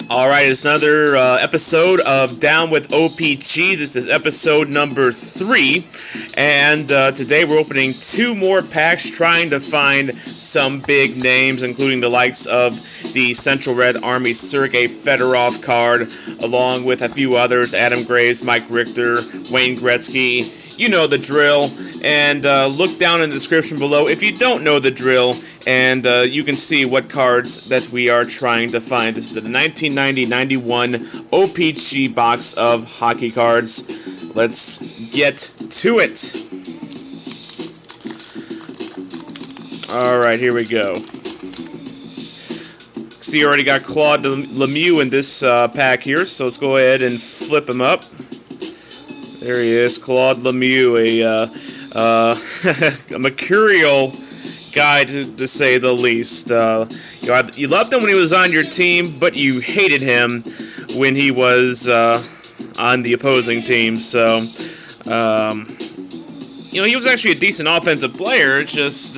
Alright, it's another episode of Down with O-Pee-Chee. This is episode number 3, and today we're opening 2 more packs, trying to find some big names, including the likes of the Central Red Army Sergei Federov card, along with a few others, Adam Graves, Mike Richter, Wayne Gretzky. You know the drill, and look down in the description below if you don't know the drill, and you can see what cards that we are trying to find. This is a 1990-91 O-Pee-Chee box of hockey cards. Let's get to it. Alright, here we go. See, you already got Claude Lemieux in this pack here, so let's go ahead and flip him up. There he is, Claude Lemieux, a mercurial guy to say the least. You loved him when he was on your team, but you hated him when he was on the opposing team. So, he was actually a decent offensive player. It's just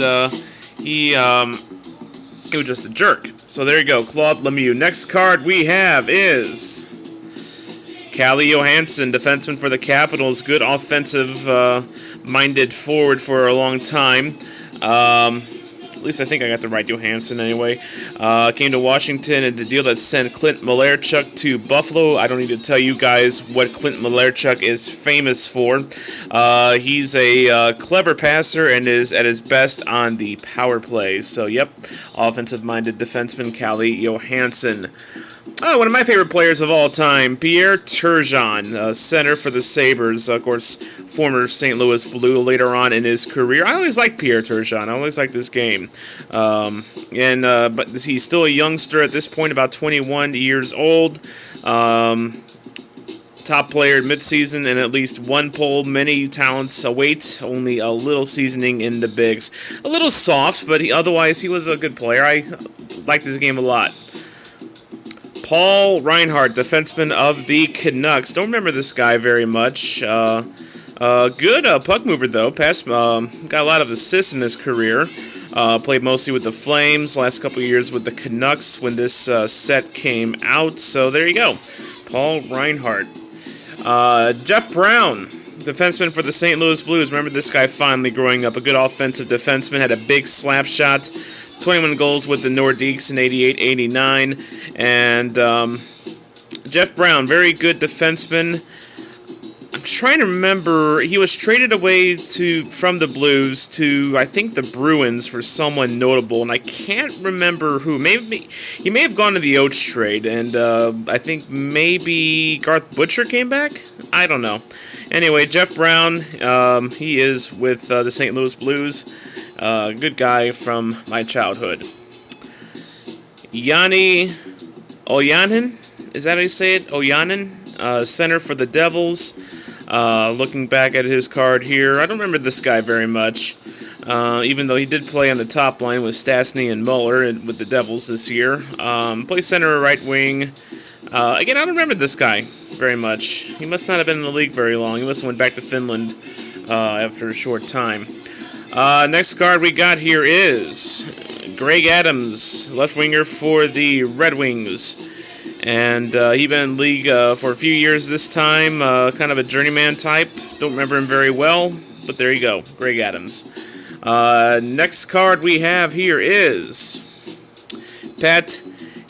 he was just a jerk. So there you go, Claude Lemieux. Next card we have is Calle Johansson, defenseman for the Capitals. Good offensive-minded forward for a long time. At least I think I got the right Johansson anyway. Came to Washington and the deal that sent Clint Malarchuk to Buffalo. I don't need to tell you guys what Clint Malarchuk is famous for. He's a clever passer and is at his best on the power play. So, yep, offensive-minded defenseman Calle Johansson. Oh, one of my favorite players of all time, Pierre Turgeon, center for the Sabres, of course, former St. Louis Blue later on in his career. I always liked Pierre Turgeon. I always liked this game. But he's still a youngster at this point, about 21 years old. Top player midseason and at least one poll. Many talents await, only a little seasoning in the bigs. A little soft, but otherwise he was a good player. I liked his game a lot. Paul Reinhardt, defenseman of the Canucks. Don't remember this guy very much. Good puck mover, though. Got a lot of assists in his career. Played mostly with the Flames. Last couple of years with the Canucks when this set came out. So there you go. Paul Reinhardt. Jeff Brown, defenseman for the St. Louis Blues. Remember this guy finally growing up. A good offensive defenseman. Had a big slap shot. 21 goals with the Nordiques in 88-89. And Jeff Brown, very good defenseman. I'm trying to remember. He was traded away from the Blues to, I think, the Bruins for someone notable. And I can't remember who. Maybe he may have gone to the Oates trade. And I think maybe Garth Butcher came back? I don't know. Anyway, Jeff Brown, he is with the St. Louis Blues. Good guy from my childhood. Yanni Oyanen, is that how you say it? Oyanen, center for the Devils. Looking back at his card here, I don't remember this guy very much. Even though he did play on the top line with Stastny and Muller with the Devils this year. Play center or right wing. Again, I don't remember this guy very much. He must not have been in the league very long. He must have went back to Finland after a short time. Next card we got here is Greg Adams, left winger for the Red Wings. And he's been in the league for a few years this time, kind of a journeyman type. Don't remember him very well, but there you go, Greg Adams. Next card we have here is Pat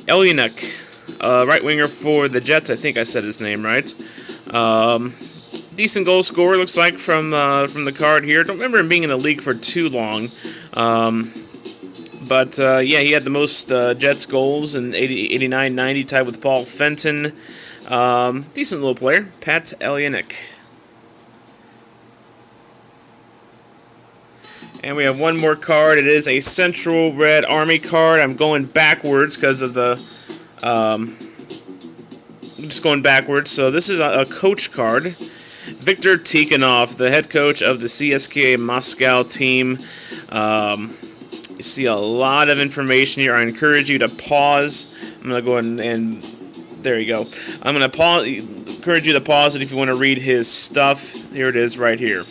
Elyanek, right winger for the Jets. I think I said his name right. Decent goal scorer, looks like, from the card here. Don't remember him being in the league for too long. But yeah, he had the most Jets goals in 89-90, tied with Paul Fenton. Decent little player, Pat Elyanek. And we have one more card. It is a Central Red Army card. I'm going backwards because of the... just going backwards. So this is a coach card. Viktor Tikhonov, the head coach of the CSKA Moscow team. You see a lot of information here. I encourage you to pause. I'm going to go and there you go. I'm going to encourage you to pause it if you want to read his stuff. Here it is right here.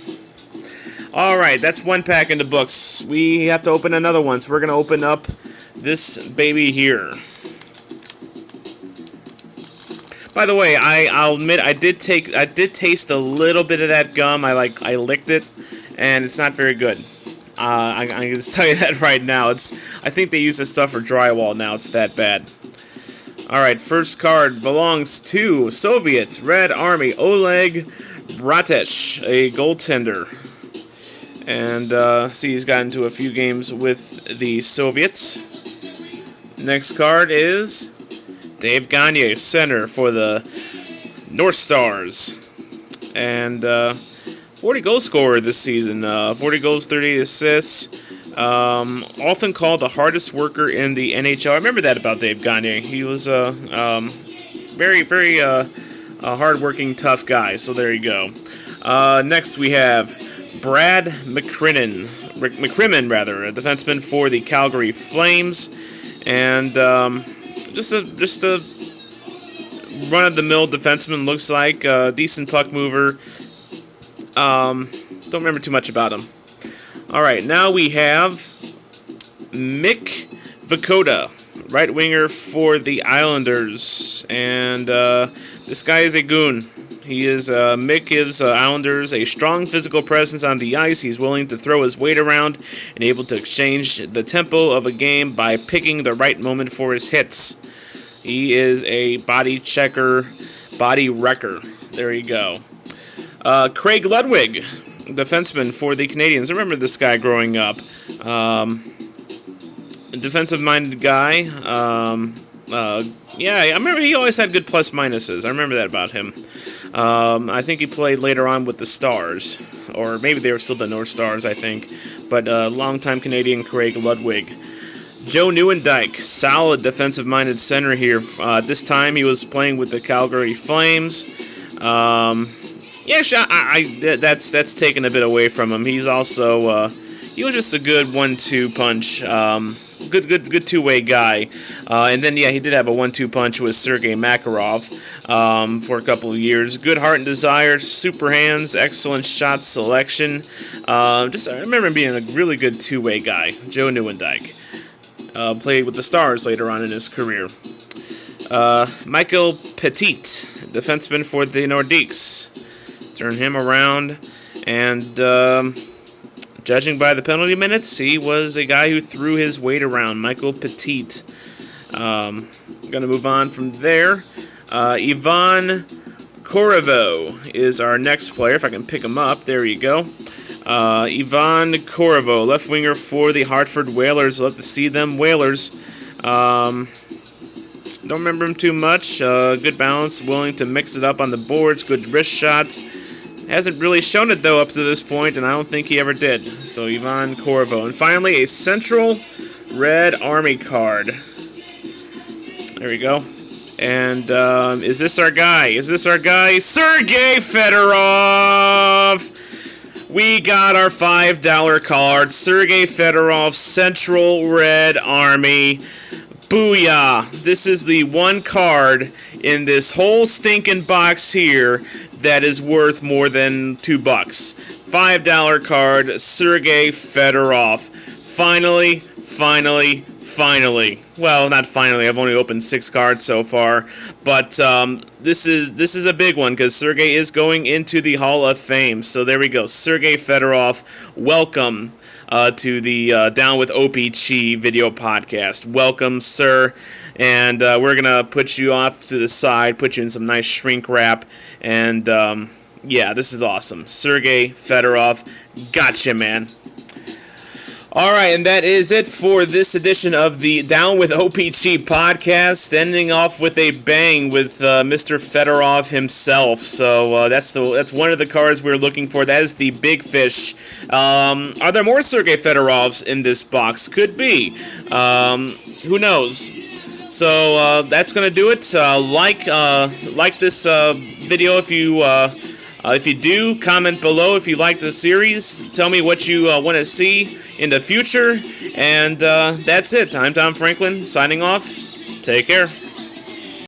Alright, that's one pack in the books. We have to open another one, so we're going to open up this baby here. By the way, I'll admit I did taste a little bit of that gum. I licked it, and it's not very good. I'm gonna just tell you that right now. I think they use this stuff for drywall now. It's that bad. All right, first card belongs to Soviet Red Army Oleg Bratesh, a goaltender. And see, he's gotten into a few games with the Soviets. Next card is Dave Gagne, center for the North Stars. And 40 goal scorer this season. 40 goals, 38 assists. Often called the hardest worker in the NHL. I remember that about Dave Gagne. He was a very, very hard-working, tough guy. So there you go. Next we have Brad McCrimmon, a defenseman for the Calgary Flames, and just a run-of-the-mill defenseman. Looks like a decent puck mover. Don't remember too much about him. All right, now we have Mick Vukota, right winger for the Islanders, and this guy is a goon. Mick gives Islanders a strong physical presence on the ice. He's willing to throw his weight around and able to exchange the tempo of a game by picking the right moment for his hits. He is a body checker, body wrecker. There you go. Craig Ludwig, defenseman for the Canadiens. I remember this guy growing up. Defensive-minded guy. Yeah, I remember he always had good plus-minuses. I remember that about him. I think he played later on with the Stars. Or maybe they were still the North Stars, I think. But longtime Canadian Craig Ludwig. Joe Nieuwendyk, solid defensive-minded center here. This time he was playing with the Calgary Flames. Yeah, that's taken a bit away from him. He's also he was just a good 1-2 punch, good two-way guy. And then yeah, he did have a 1-2 punch with Sergei Makarov for a couple of years. Good heart and desire, super hands, excellent shot selection. I remember him being a really good two-way guy. Joe Nieuwendyk played with the Stars later on in his career. Michael Petit, defenseman for the Nordiques. Turn him around, and judging by the penalty minutes, he was a guy who threw his weight around. Michael Petit. Going to move on from there. Ivan Korovo is our next player. If I can pick him up, there you go. Ivan Korovo, left winger for the Hartford Whalers. Love to see them Whalers. Don't remember him too much. Good balance, willing to mix it up on the boards. Good wrist shot. Hasn't really shown it, though, up to this point, and I don't think he ever did. So, Ivan Korovo. And finally, a Central Red Army card. There we go. And is this our guy? Sergei Federov! We got our $5 card. Sergei Federov, Central Red Army. Booyah! This is the one card in this whole stinking box here that is worth more than $2. $5 card, Sergei Federov. Finally. Well, not finally. I've only opened 6 cards so far, but this is a big one because Sergei is going into the Hall of Fame. So there we go, Sergei Federov. Welcome to the Down with O-Pee-Chee video podcast. Welcome, sir. And we're going to put you off to the side, put you in some nice shrink wrap. And, yeah, this is awesome. Sergei Federov, gotcha, man. All right, and that is it for this edition of the Down with O-Pee-Chee podcast, ending off with a bang with Mr. Fedorov himself. So that's one of the cards we're looking for. That is the big fish. Are there more Sergei Fedorovs in this box? Could be. Who knows? So that's going to do it. Like this video if you do. Comment below if you like the series. Tell me what you want to see in the future. And that's it. I'm Tom Franklin signing off. Take care.